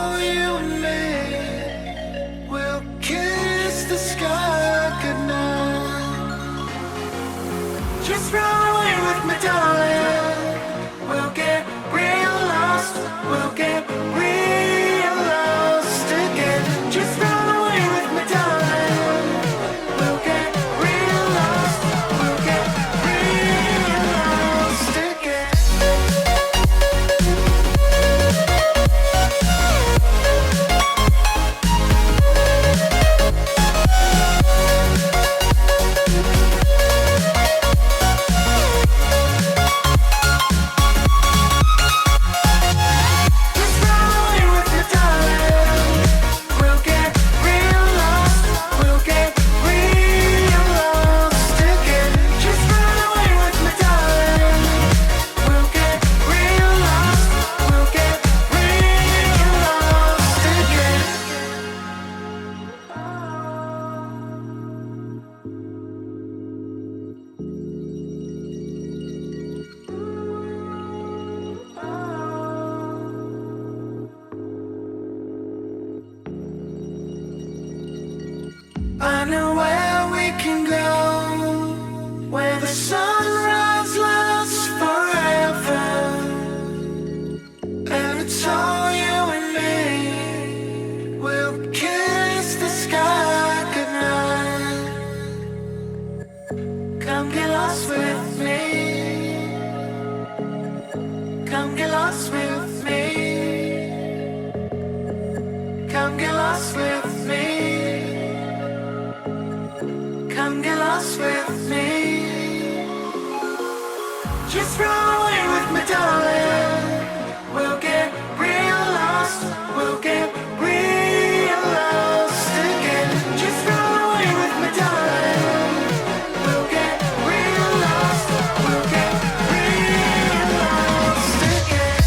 all you and me. We'll kiss the sky goodnight. Just run away with me, darling. We'll get real lost. We'll get real lost again. Just run away with me, darling. We'll get real lost. We'll get real lost again. I know where we can go, where the sunrise lasts forever, and it's all you and me. We'll kiss the sky goodnight. Come get lost with me. Come get lost with me. Come get lost with me. Come get lost with me. Just run away with me, darling. We'll get real lost. We'll get real lost again. Just run away with me, darling. We'll get real lost. We'll get real lost again.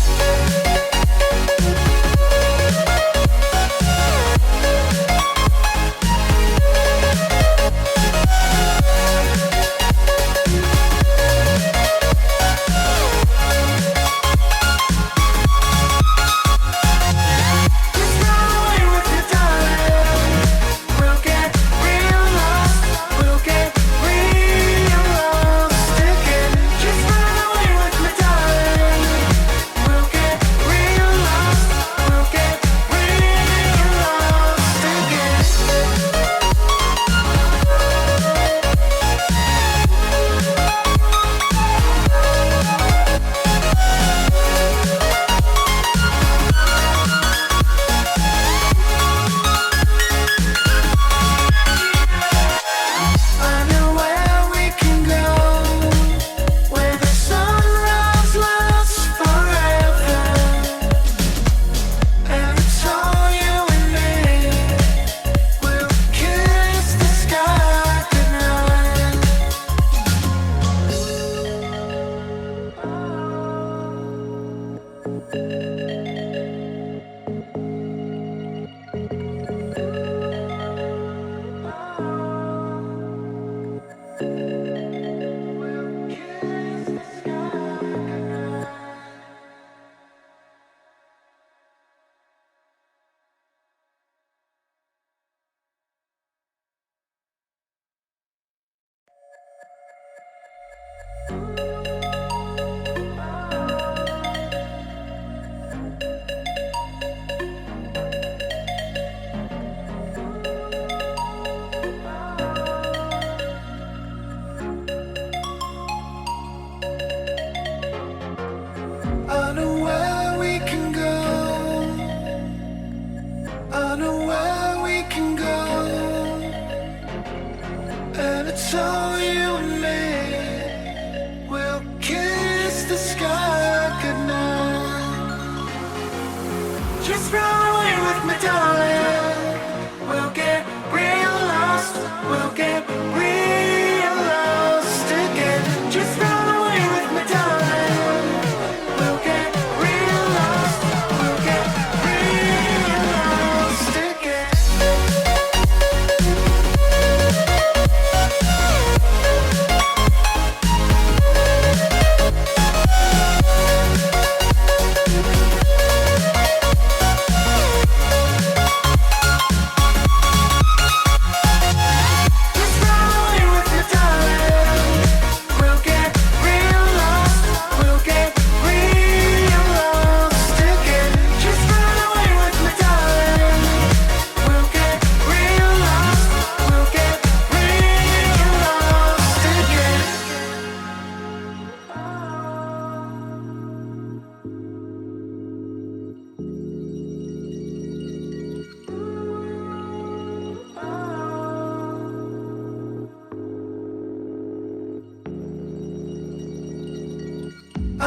I know where we can go. I know where we can go, and it's all you and me. We'll kiss the sky goodnight. Just run away with me, darling. We'll get real lost. We'll get real lost again. Just run away with me, darling. We'll get real lost. We'll get real lost again.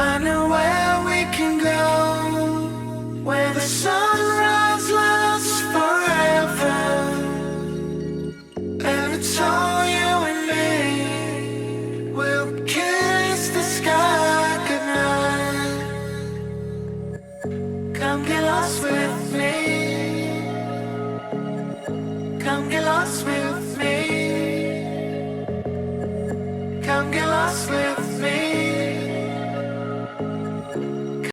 I know where we can go, where the sunrise lasts forever, and it's all you and me. We'll kiss the sky goodnight. Come get lost with me. Come get lost with me. Come get lost with me.